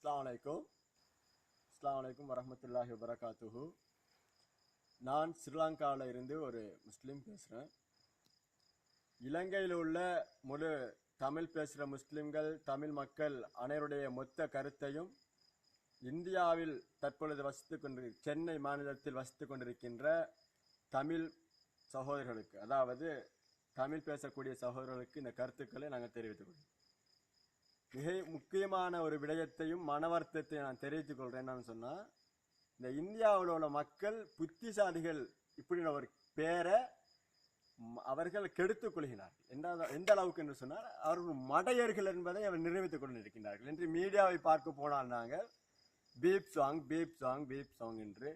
அஸ்ஸலாமு வரஹ்மத்துல்லாஹி வபரகாத்துஹு. நான் ஸ்ரீலங்காவில் இருந்து ஒரு முஸ்லீம் பேசுகிறேன். இலங்கையில் உள்ள முழு தமிழ் பேசுகிற முஸ்லீம்கள், தமிழ் மக்கள் அனைவருடைய மொத்த கருத்தையும் இந்தியாவில் தற்பொழுது சென்னை மாநிலத்தில் வசித்து கொண்டிருக்கின்ற தமிழ் சகோதரர்களுக்கு, அதாவது தமிழ் பேசக்கூடிய சகோதரர்களுக்கு இந்த கருத்துக்களை நாங்கள் தெரிவித்துக் கொள்கிறோம். மிக முக்கியமான ஒரு விடயத்தையும் மனவர்த்தத்தையும் நான் தெரிவித்துக் கொள்றேன். என்னன்னு சொன்னா, இந்த இந்தியாவில் உள்ள மக்கள் புத்திசாலிகள் இப்படி ஒரு பேரை அவர்கள் கெடுத்துக் கொள்கிறார்கள். எந்த அளவுக்கு என்று சொன்னால், அவர்கள் மடையர்கள் என்பதை அவர் நிரூபித்துக் கொண்டிருக்கின்றார்கள். என்று மீடியாவை பார்க்க போனால் நாங்கள் பீப் சாங் என்று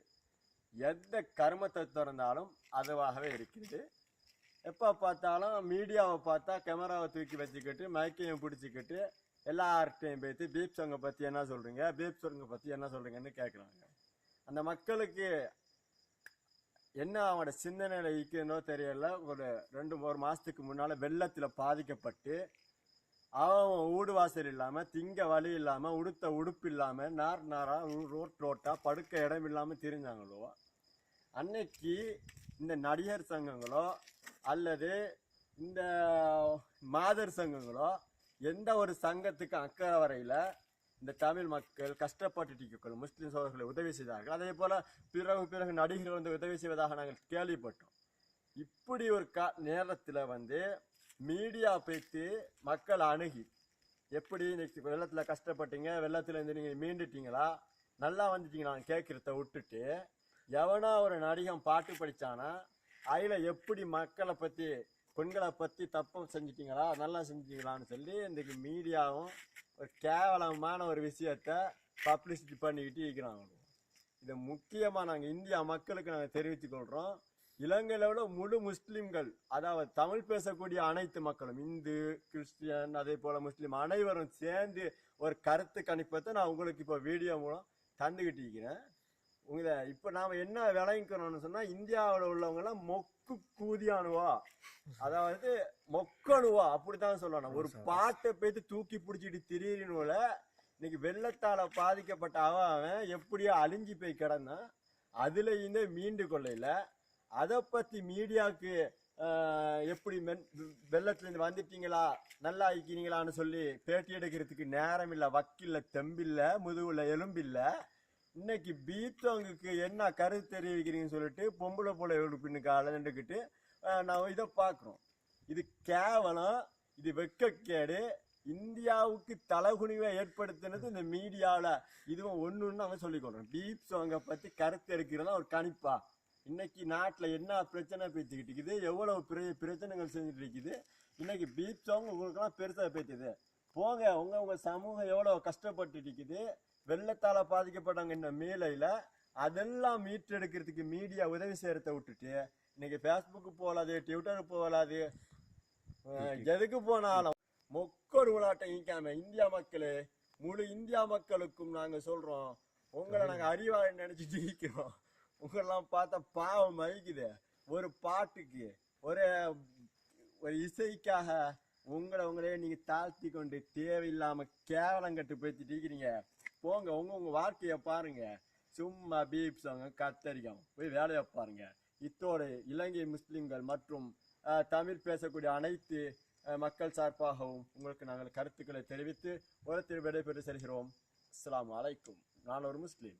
எந்த கர்மத்தை திறந்தாலும் அதுவாகவே இருக்கிறது. எப்போ பார்த்தாலும் மீடியாவை பார்த்தா கேமராவை தூக்கி வச்சுக்கிட்டு மைக்கையும் பிடிச்சிக்கிட்டு எல்லார்ட்டையும் பேசி பீப் சாங்கை பற்றி என்ன சொல்கிறீங்க, பீப் சாங்கை பற்றி என்ன சொல்கிறீங்கன்னு கேட்குறாங்க. அந்த மக்களுக்கு என்ன அவனோட சிந்தனையில் இருக்குன்னோ தெரியல. ஒரு 2-3 மாதத்துக்கு முன்னால் வெள்ளத்தில் பாதிக்கப்பட்டு அவன் ஊடு வாசல் இல்லாமல், திங்க வழி இல்லாமல், உடுத்த உடுப்பு இல்லாமல், நாராக ரோட்டா படுக்க இடம் இல்லாமல் திரிஞ்சாங்களோ, அன்னைக்கு இந்த நடிகர் சங்கங்களோ அல்லது இந்த மாதர் சங்கங்களோ எந்த ஒரு சங்கத்துக்கு அக்கறை வரையில் இந்த தமிழ் மக்கள் கஷ்டப்பட்டு முஸ்லிம் சோழர்களை உதவி செய்தார்கள். அதே போல பிறகு நடிகர்கள் வந்து உதவி செய்வதாக நாங்கள் கேள்விப்பட்டோம். இப்படி ஒரு நேரத்தில் மீடியா பேசி மக்கள் அணுகி, எப்படி இன்னைக்கு வெள்ளத்தில் கஷ்டப்பட்டீங்க, வெள்ளத்துல இருந்து நீங்கள் மீண்டுட்டீங்களா, நல்லா வந்துட்டீங்களான்னு கேட்கறத விட்டுட்டு, எவனா ஒரு நடிகன் பாட்டு படித்தானா அதில் எப்படி மக்களை பற்றி, பெண்களை பற்றி தப்பு செஞ்சிட்டீங்களா, நல்லா செஞ்சிட்டீங்களான்னு சொல்லி இன்றைக்கு மீடியாவும் ஒரு கேவலமான ஒரு விஷயத்த பப்ளிசிட்டி பண்ணிக்கிட்டு இருக்கிறாங்க. இதை முக்கியமாக நாங்கள் இந்தியா மக்களுக்கு நாங்கள் தெரிவித்துக் கொள்கிறோம். இலங்கையில் உள்ள முழு முஸ்லீம்கள், அதாவது தமிழ் பேசக்கூடிய அனைத்து மக்களும், இந்து, கிறிஸ்டியன், அதே போல் முஸ்லீம் அனைவரும் சேர்ந்து ஒரு கருத்து கணிப்பத்தை நான் உங்களுக்கு இப்போ வீடியோ மூலம் தந்துக்கிட்டு இருக்கிறேன். இப்போ நாம் என்ன விளங்கிக்கணும்னு சொன்னால், இந்தியாவில் உள்ளவங்கெல்லாம் மொக்கு கூதியானுவா, அதாவது மொக்கணுவா அப்படித்தான் சொல்லணும். ஒரு பாட்டை போய்த்து தூக்கி பிடிச்சிட்டு திடீர்னுல இன்னைக்கு வெள்ளத்தால் பாதிக்கப்பட்ட அவன் எப்படியோ அழிஞ்சு போய் கிடந்தான், அதுல இந்த மீண்டு கொள்ளையில அதை பற்றி மீடியாவுக்கு எப்படி வெள்ளத்துலேருந்து வந்துட்டீங்களா, நல்லா ஆயிக்கிறீங்களான்னு சொல்லி பேட்டி எடுக்கிறதுக்கு நேரம் இல்லை, வக்கில்ல, தெம்பில்ல, முதுகுல எலும்பில்லை. இன்னைக்கு பீப் சாங்குக்கு என்ன கருத்து தெரிவிக்கிறீங்கன்னு சொல்லிட்டு பொம்பளை போல பின்னுக்கு அலைஞ்சுக்கிட்டு நான் இதை பார்க்குறோம். இது கேவலம், இது வெக்கக்கேடு. இந்தியாவுக்கு தலகுனிவை ஏற்படுத்தினது இந்த மீடியாவில். இதுவும் ஒன்று நாங்கள் சொல்லிக்கொள்கிறோம். பீப் சாங்கை பற்றி கருத்து எடுக்கிறதா ஒரு கணிப்பா? இன்னைக்கு நாட்டில் என்ன பிரச்சனை பேசிக்கிட்டு இருக்குது, எவ்வளவு பிரச்சனைகள் செஞ்சுட்டு இருக்குது. இன்னைக்கு பீப் சாங் உங்களுக்கெல்லாம் பெருசாக பேசுது. போங்க, உங்க சமூகம் எவ்வளோ கஷ்டப்பட்டு இருக்குது, வெள்ளத்தால் பாதிக்கப்பட்டாங்க இந்த மேலையில், அதெல்லாம் மீட்டெடுக்கிறதுக்கு மீடியா உதவி செய்யறத விட்டுட்டு இன்னைக்கு ஃபேஸ்புக்கு போகலாது, ட்விட்டருக்கு போகலாது, எதுக்கு போனாலும் மொக்கொரு விளையாட்டம் ஈக்காம இந்தியா மக்களே, முழு இந்தியா மக்களுக்கும் நாங்கள் சொல்கிறோம், உங்களை நாங்கள் அறிவாளி நினச்சிட்டு இருக்கிறோம். உங்களெல்லாம் பார்த்தா பாவம் மதிக்குது. ஒரு பாட்டுக்கு, ஒரு இசைக்காக உங்களே நீங்கள் தாழ்த்தி கொண்டு தேவையில்லாமல் கேவலம் கட்டு பேசிட்டு இருக்கிறீங்க. போங்க, உங்க வாழ்க்கையை பாருங்க. சும்மா பீப் சாங்க கத்தரிக்கும் போய் வேலையை பாருங்க. இத்தோடு இலங்கை முஸ்லிம்கள் மற்றும் தமிழ் பேசக்கூடிய அனைத்து மக்கள் சார்பாகவும் உங்களுக்கு நாங்கள் கருத்துக்களை தெரிவித்து ஒரு விடைபெற்று செல்கிறோம். அஸ்ஸலாமு அலைக்கும். நான் ஒரு முஸ்லீம்.